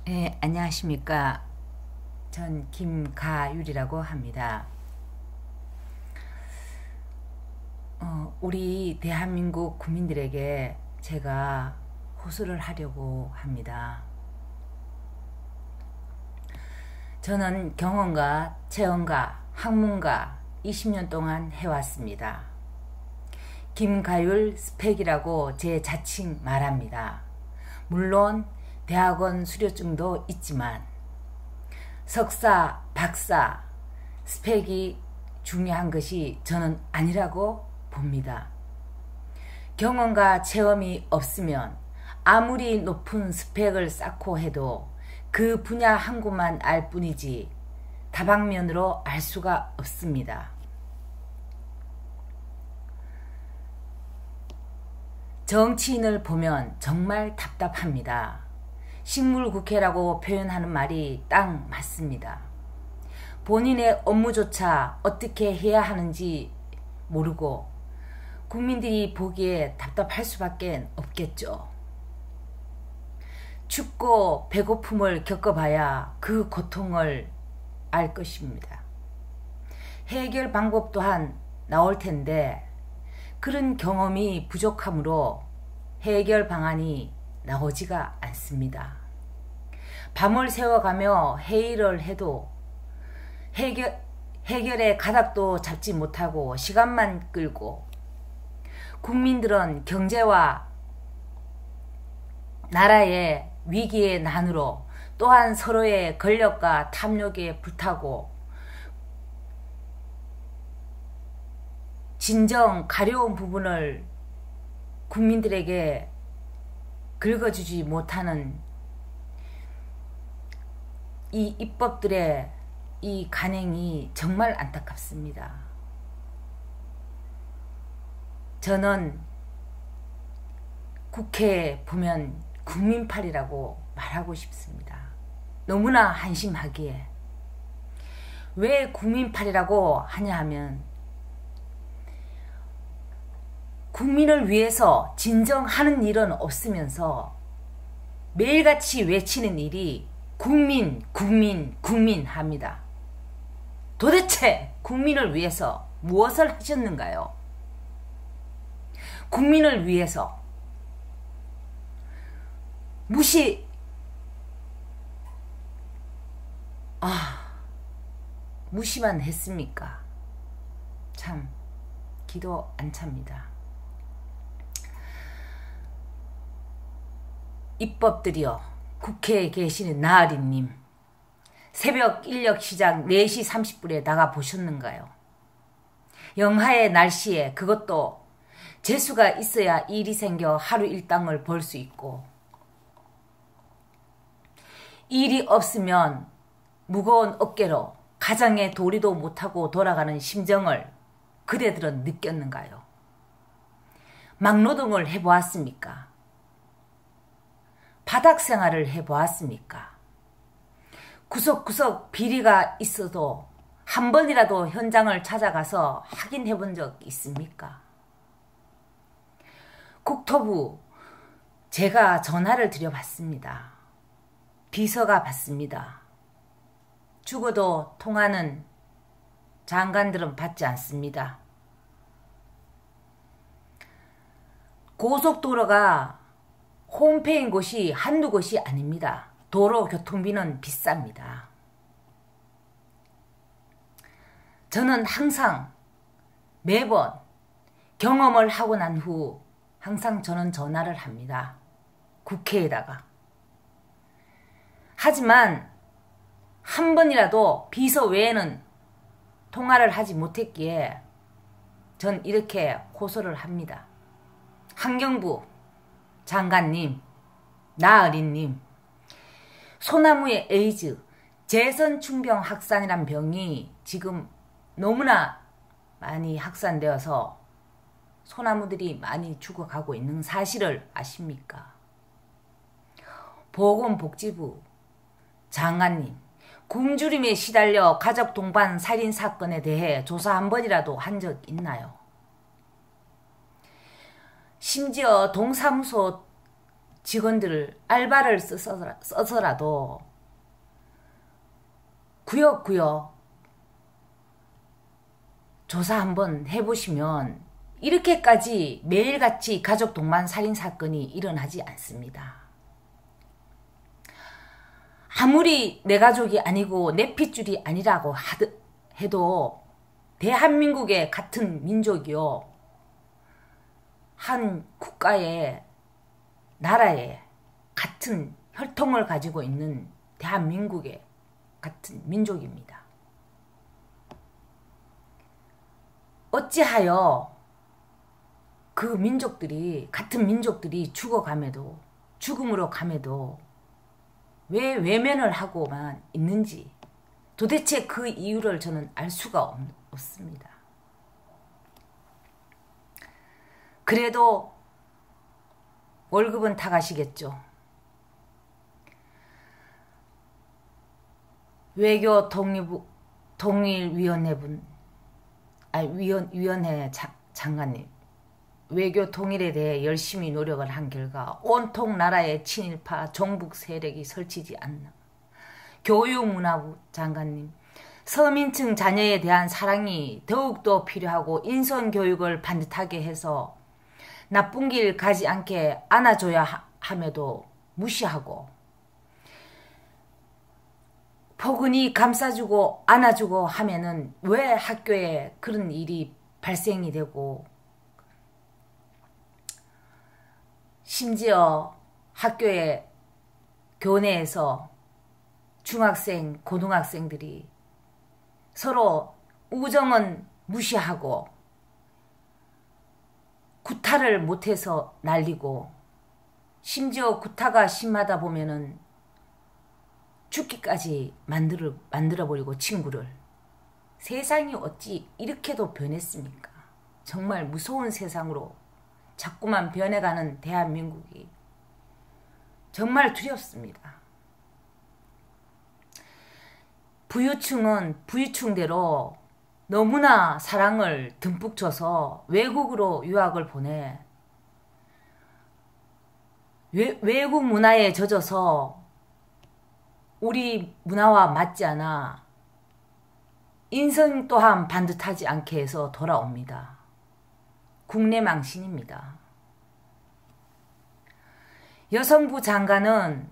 네, 안녕하십니까. 전 김가율이라고 합니다. 우리 대한민국 국민들에게 제가 호소를 하려고 합니다. 저는 경영가, 체험가, 학문가 20년 동안 해왔습니다. 김가율 스펙이라고 제 자칭 말합니다. 물론 대학원 수료증도 있지만 석사, 박사, 스펙이 중요한 것이 저는 아니라고 봅니다. 경험과 체험이 없으면 아무리 높은 스펙을 쌓고 해도 그 분야 한 곳만 알 뿐이지 다방면으로 알 수가 없습니다. 정치인을 보면 정말 답답합니다. 식물국회라고 표현하는 말이 딱 맞습니다. 본인의 업무조차 어떻게 해야 하는지 모르고 국민들이 보기에 답답할 수밖에 없겠죠. 춥고 배고픔을 겪어봐야 그 고통을 알 것입니다. 해결 방법 또한 나올 텐데 그런 경험이 부족하므로 해결 방안이 나오지가 않습니다. 밤을 새워가며 회의를 해도 해결의 가닥도 잡지 못하고 시간만 끌고 국민들은 경제와 나라의 위기의 난으로 또한 서로의 권력과 탐욕에 불타고 진정 가려운 부분을 국민들에게 긁어주지 못하는 이 입법들의 이 간행이 정말 안타깝습니다. 저는 국회에 보면 국민팔이라고 말하고 싶습니다. 너무나 한심하기에. 왜 국민팔이라고 하냐 하면 국민을 위해서 진정하는 일은 없으면서 매일같이 외치는 일이 국민, 국민, 국민 합니다. 도대체 국민을 위해서 무엇을 하셨는가요? 국민을 위해서 무시만 했습니까? 참 기도 안 찹니다. 입법들이여, 국회에 계시는 나으리님, 새벽 인력 시장 4시 30분에 나가 보셨는가요? 영하의 날씨에 그것도 재수가 있어야 일이 생겨 하루 일당을 벌 수 있고 일이 없으면 무거운 어깨로 가장의 도리도 못하고 돌아가는 심정을 그대들은 느꼈는가요? 막노동을 해보았습니까? 바닥 생활을 해보았습니까? 구석구석 비리가 있어도 한 번이라도 현장을 찾아가서 확인해 본 적 있습니까? 국토부 제가 전화를 드려봤습니다. 비서가 받습니다. 죽어도 통화는 장관들은 받지 않습니다. 고속도로가 홈페인 곳이 한두 곳이 아닙니다. 도로 교통비는 비쌉니다. 저는 항상 매번 경험을 하고 난 후 항상 저는 전화를 합니다. 국회에다가. 하지만 한 번이라도 비서 외에는 통화를 하지 못했기에 전 이렇게 호소를 합니다. 환경부 장관님, 나으리님, 소나무의 에이즈, 재선충병 확산이란 병이 지금 너무나 많이 확산되어서 소나무들이 많이 죽어가고 있는 사실을 아십니까? 보건복지부 장관님, 굶주림에 시달려 가족 동반 살인 사건에 대해 조사 한 번이라도 한 적 있나요? 심지어 동사무소 직원들 알바를 써서라도 구역구역 조사 한번 해보시면 이렇게까지 매일같이 가족 동반 살인 사건이 일어나지 않습니다. 아무리 내 가족이 아니고 내 핏줄이 아니라고 해도 대한민국의 같은 민족이요, 한 국가의 나라에 같은 혈통을 가지고 있는 대한민국의 같은 민족입니다. 어찌하여 그 민족들이, 같은 민족들이 죽어감에도, 죽음으로 감에도 왜 외면을 하고만 있는지 도대체 그 이유를 저는 알 수가 없습니다. 그래도 월급은 다 가시겠죠. 외교 위원회 장관님, 외교 통일에 대해 열심히 노력을 한 결과 온통 나라의 친일파 종북 세력이 설치지 않나. 교육문화부 장관님, 서민층 자녀에 대한 사랑이 더욱더 필요하고 인성교육을 반듯하게 해서 나쁜 길 가지 않게 안아줘야 함에도 무시하고, 포근히 감싸주고 안아주고 하면은 왜 학교에 그런 일이 발생이 되고, 심지어 학교에 교내에서 중학생, 고등학생들이 서로 우정은 무시하고 구타를 못해서 날리고, 심지어 구타가 심하다 보면은 죽기까지 만들어버리고 친구를. 세상이 어찌 이렇게도 변했습니까? 정말 무서운 세상으로 자꾸만 변해가는 대한민국이 정말 두렵습니다. 부유층은 부유층대로 너무나 사랑을 듬뿍 줘서 외국으로 유학을 보내 외국 문화에 젖어서 우리 문화와 맞지 않아 인성 또한 반듯하지 않게 해서 돌아옵니다. 국내 망신입니다. 여성부 장관은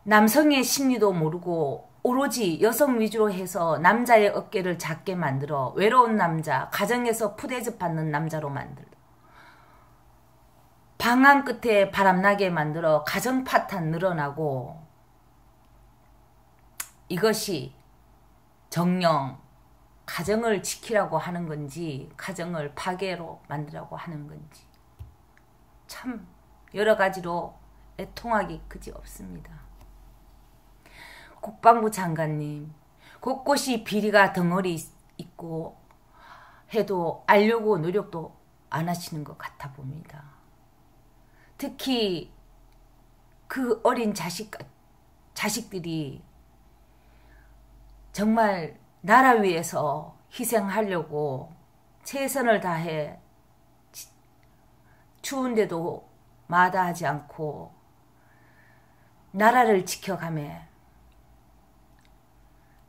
남성의 심리도 모르고 오로지 여성 위주로 해서 남자의 어깨를 작게 만들어 외로운 남자, 가정에서 푸대접 받는 남자로 만들어 방한 끝에 바람나게 만들어 가정 파탄 늘어나고, 이것이 정녕 가정을 지키라고 하는 건지 가정을 파괴로 만들라고 하는 건지 참 여러 가지로 애통하기 그지없습니다. 국방부 장관님, 곳곳이 비리가 덩어리 있고 해도 알려고 노력도 안 하시는 것 같아 봅니다. 특히 그 어린 자식들이 정말 나라 위해서 희생하려고 최선을 다해 추운데도 마다하지 않고 나라를 지켜가며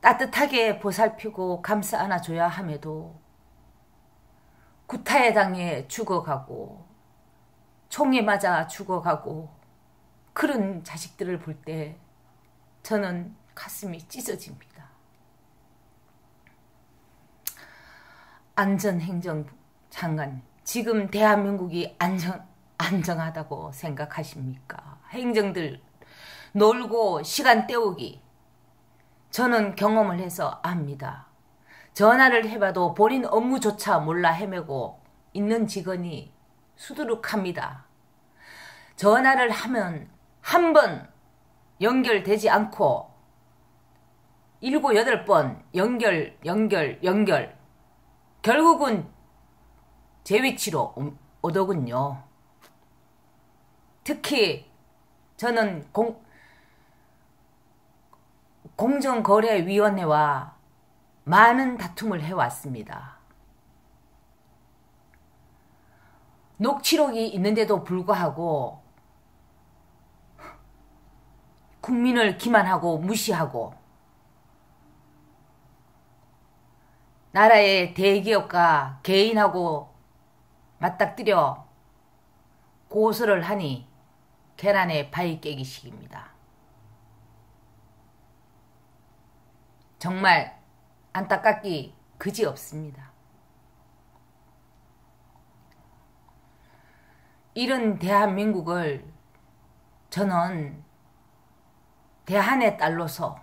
따뜻하게 보살피고 감싸 안아줘야 함에도 구타에 당해 죽어가고 총에 맞아 죽어가고 그런 자식들을 볼 때 저는 가슴이 찢어집니다. 안전행정부 장관, 지금 대한민국이 안정하다고 생각하십니까? 행정들 놀고 시간 때우기, 저는 경험을 해서 압니다. 전화를 해봐도 본인 업무조차 몰라 헤매고 있는 직원이 수두룩합니다. 전화를 하면 한 번 연결되지 않고 7, 8번 연결 결국은 제 위치로 오더군요. 특히 저는 공정거래위원회와 많은 다툼을 해왔습니다. 녹취록이 있는데도 불구하고 국민을 기만하고 무시하고 나라의 대기업과 개인하고 맞닥뜨려 고소를 하니 계란에 바위 깨기식입니다. 정말 안타깝기 그지없습니다. 이런 대한민국을 저는 대한의 딸로서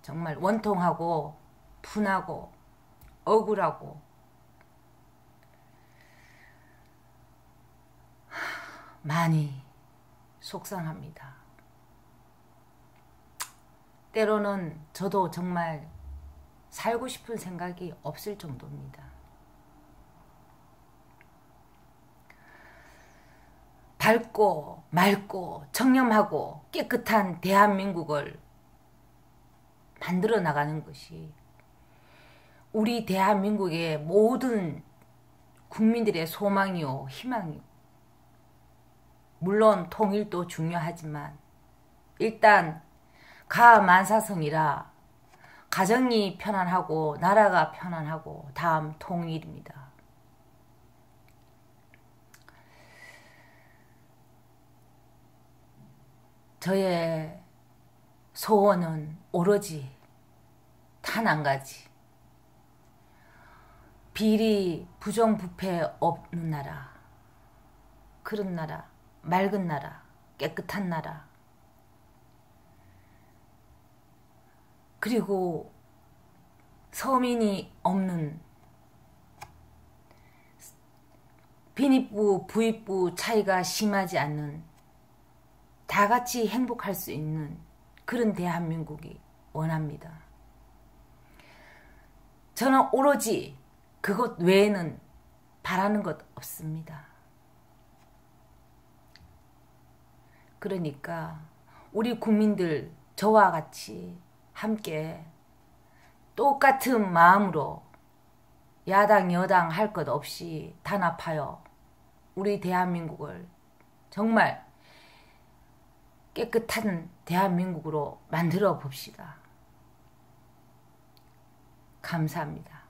정말 원통하고 분하고 억울하고 많이 속상합니다. 때로는 저도 정말 살고 싶은 생각이 없을 정도입니다. 밝고 맑고 청렴하고 깨끗한 대한민국을 만들어 나가는 것이 우리 대한민국의 모든 국민들의 소망이요 희망이요. 물론 통일도 중요하지만 일단 가만사성이라 가정이 편안하고 나라가 편안하고 다음 통일입니다. 저의 소원은 오로지 단 한 가지. 비리 부정부패 없는 나라, 그런 나라, 맑은 나라, 깨끗한 나라, 그리고 서민이 없는 빈입부 부입부 차이가 심하지 않는 다 같이 행복할 수 있는 그런 대한민국이 원합니다. 저는 오로지 그것 외에는 바라는 것 없습니다. 그러니까 우리 국민들 저와 같이 함께 똑같은 마음으로 야당 여당 할 것 없이 단합하여 우리 대한민국을 정말 깨끗한 대한민국으로 만들어 봅시다. 감사합니다.